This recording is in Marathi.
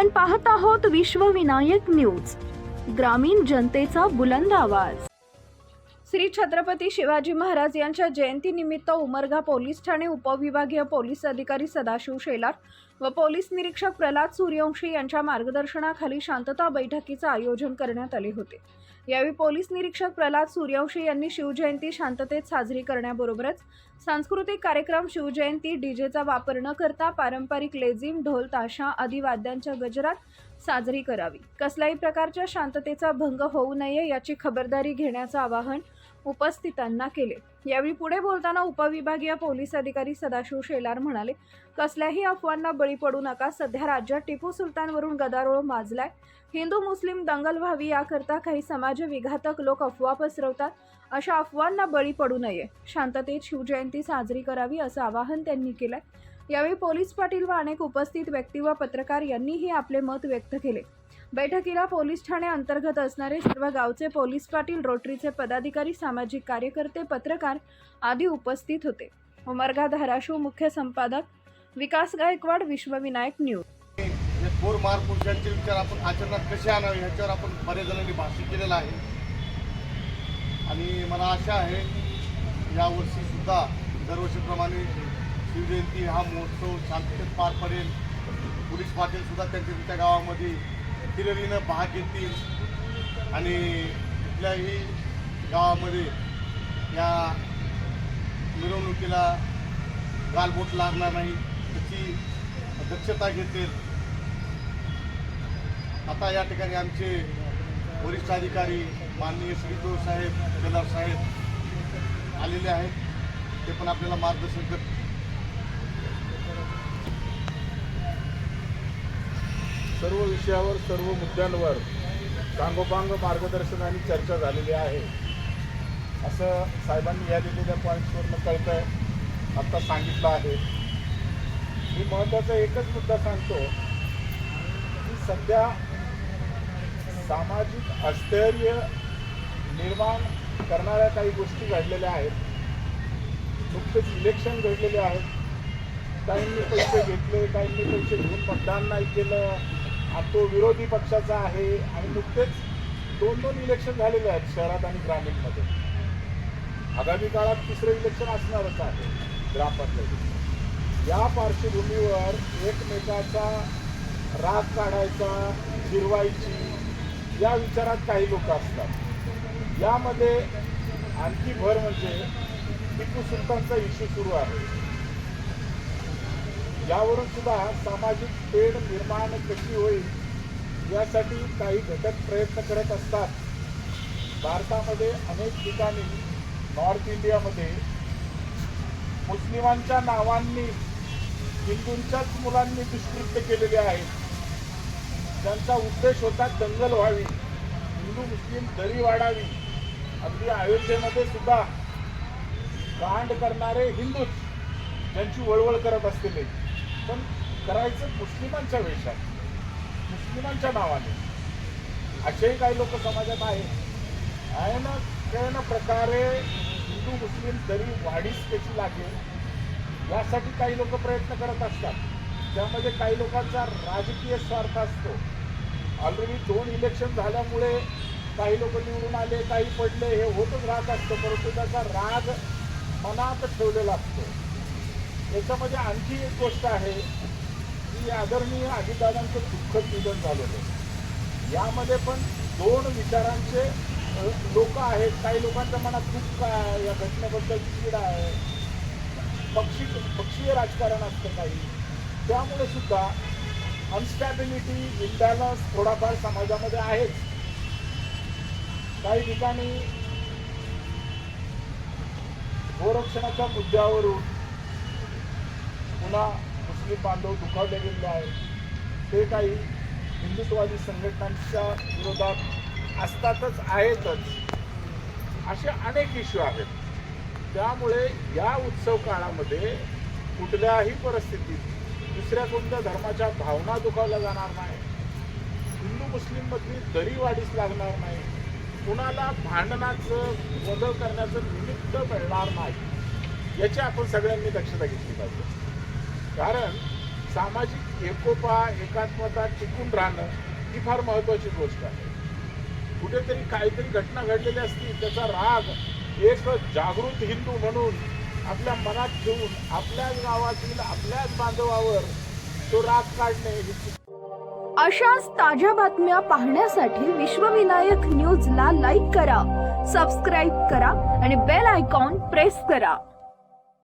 आपण पाहत आहोत विश्वविनायक न्यूज, ग्रामीण जनतेचा बुलंद आवाज। श्री छत्रपती शिवाजी महाराज यांच्या जयंतीनिमित्त उमरगा पोलीस ठाणे उपविभागीय पोलीस अधिकारी सदाशिव शेलार व पोलीस निरीक्षक प्रल्हाद सूर्यवंशी यांच्या मार्गदर्शनाखाली शांतता बैठकीचे आयोजन करण्यात आले होते। यावेळी पोलीस निरीक्षक प्रल्हाद सूर्यवंशी यांनी शिवजयंती शांततेत साजरी करण्याबरोबरच सांस्कृतिक कार्यक्रम शिवजयंती डीजेचा वापर न करता पारंपरिक लेझिम, ढोल, ताशा आदी वाद्यांच्या गजरात साजरी करावी, कसल्याही प्रकारच्या शांततेचा भंग होऊ नये याची खबरदारी घेण्याचे आवाहन उपस्थितांना केले। यावेळी पुढे बोलताना उपविभागीय पोलीस अधिकारी सदाशिव शेलार म्हणाले, कसल्याही अफवांना बळी पडू नका। सध्या राज्यात टिपू सुलतानवरून गदारोळ माजलाय। हिंदू मुस्लिम दंगल व्हावी याकरता काही समाज विघातक लोक अफवा पसरवतात। अशा अफवांना बळी पडू नये, शांततेत शिवजयंती साजरी करावी असं आवाहन त्यांनी केलंय। यावेळी पोलीस पाटील व अनेक उपस्थित व्यक्ती व पत्रकार यांनीही आपले मत व्यक्त केले। बैठकीला पोलीस ठाणे अंतर्गत असणारे सर्व गावचे पोलीस पाटील, रोटरीचे पदाधिकारी, सामाजिक कार्यकर्ते, पत्रकार आदी उपस्थित होते। उमरगा धाराशिव मुख्य संपादक विकास गायकवाड, विश्वविनायक न्यूज। थोर महापुरुषांचे विचार आपण आचरणात कसे आणावे याच्यावर आपण बरेच जणांनी भाष्य केलेलं आहे आणि मला आशा आहे यावर्षी सुद्धा दरवर्षीप्रमाणे शिवजयंती हा महोत्सव शांततेत पार पडेल। पोलीस पाटील सुद्धा त्यांच्या गावामध्ये तिररीनं भाग घेतील आणि कुठल्याही गावामध्ये या मिरवणुकीला गालबोट लागणार नाही याची दक्षता घेतील। आता या ठिकाणी आमचे वरिष्ठ अधिकारी माननीय श्री साहेब, शेलार साहेब आलेले आहेत, ते पण आपल्याला मार्गदर्शन करतील। सर्व विषयावर, सर्व मुद्द्यांवर सांगोपांग मार्गदर्शन आणि चर्चा झालेली आहे असं साहेबांनी या दिलेल्या पॉईंट्सवरनं कळतंय, आत्ता सांगितलं आहे। मी महत्त्वाचा एकच मुद्दा सांगतो की सध्या सामाजिक अस्थैर्य निर्माण करणाऱ्या काही गोष्टी घडलेल्या आहेत। नुकतेच इलेक्शन घडलेले आहेत, काहींनी पैसे घेतले, काहींनी पैसे घेऊन मतदान नाही केलं, आणि तो विरोधी पक्षाचा आहे आणि नुकतेच दोन इलेक्शन झालेले आहेत शहरात आणि ग्रामीणमध्ये। आगामी काळात तिसरं इलेक्शन असणारच आहे ग्रामपंचायतीचं। या पार्श्वभूमीवर एकमेकाचा राग काढायचा, जिरवायची या विचारात काही लोक असतात। यामध्ये आणखी भर म्हणजे टिपू सुलतानचा इश्यू सुरू आहे। यावरून सुद्धा सामाजिक तेढ निर्माण कशी होईल यासाठी काही घटक प्रयत्न करत असतात। भारतामध्ये अनेक ठिकाणी नॉर्थ इंडियामध्ये मुस्लिमांच्या नावांनी हिंदूंच्याच मुलांनी दुष्कृत्य केलेले आहेत। त्यांचा उद्देश होता दंगल व्हावी, हिंदू मुस्लिम दरी वाढावी। अगदी अयोध्येमध्ये सुद्धा कांड करणारे हिंदूच त्यांची वळवळ करत असलेले, पण करायचं मुस्लिमांच्या वेशात, मुस्लिमांच्या नावाने। असेही काही लोक समाजात आहे ना, कळण प्रकारे हिंदू मुस्लिम दरी वाढीस कशी लागेल यासाठी काही लोक प्रयत्न करत असतात। त्यामध्ये काही लोकांचा राजकीय स्वार्थ असतो। ऑलरेडी 2 इलेक्शन झाल्यामुळे काही लोक निवडून आले, काही पडले, हे होतच राहत असतं, परंतु त्याचा राग मनात ठेवलेला असतो। याच्यामध्ये आणखी एक गोष्ट आहे की आदरणीय अजितदादांचं दुःखद निधन झालेलं। यामध्ये पण 2 विचारांचे लोक आहेत। काही लोकांच्या मनात दुःख आहे, या घटनेबद्दल चीड आहे, पक्षीय राजकारण असतं काही, त्यामुळे सुद्धा अनस्टॅबिलिटी, इम्बॅलन्स थोडाफार समाजामध्ये आहेच। काही ठिकाणी गोरक्षणाच्या मुद्द्यावरून पुन्हा मुस्लिम बांधव दुखावले गेले आहेत। ते काही हिंदुत्ववादी संघटनांच्या विरोधात असतातच, आहेतच। असे अनेक इश्यू आहेत। त्यामुळे या उत्सव काळामध्ये कुठल्याही परिस्थितीत दुसऱ्या कोणत्या धर्माच्या भावना दुखावल्या जाणार नाही, हिंदू मुस्लिम मधली दरी वाढीस लागणार नाही, कुणाला भांडणाचं, बदल करण्याचं निमित्त मिळणार नाही, याची आपण सगळ्यांनी दक्षता घेतली पाहिजे। कारण सामाजिक एकोपा एकात्मता टिकून राहणं ही फार महत्वाची गोष्ट आहे. कुठेतरी काहीतरी घटना घडलेली असती त्याचा राग एक जागृत हिंदू म्हणून आपल्या मनात ठेवून आपल्याच गावातील आपल्याच बांधवावर तो राग काढणे ही अशाच ताज्या बातम्या पाहण्यासाठी विश्वविनायक न्यूजला लाईक करा, सबस्क्राईब करा आणि बेल आयकॉन प्रेस करा.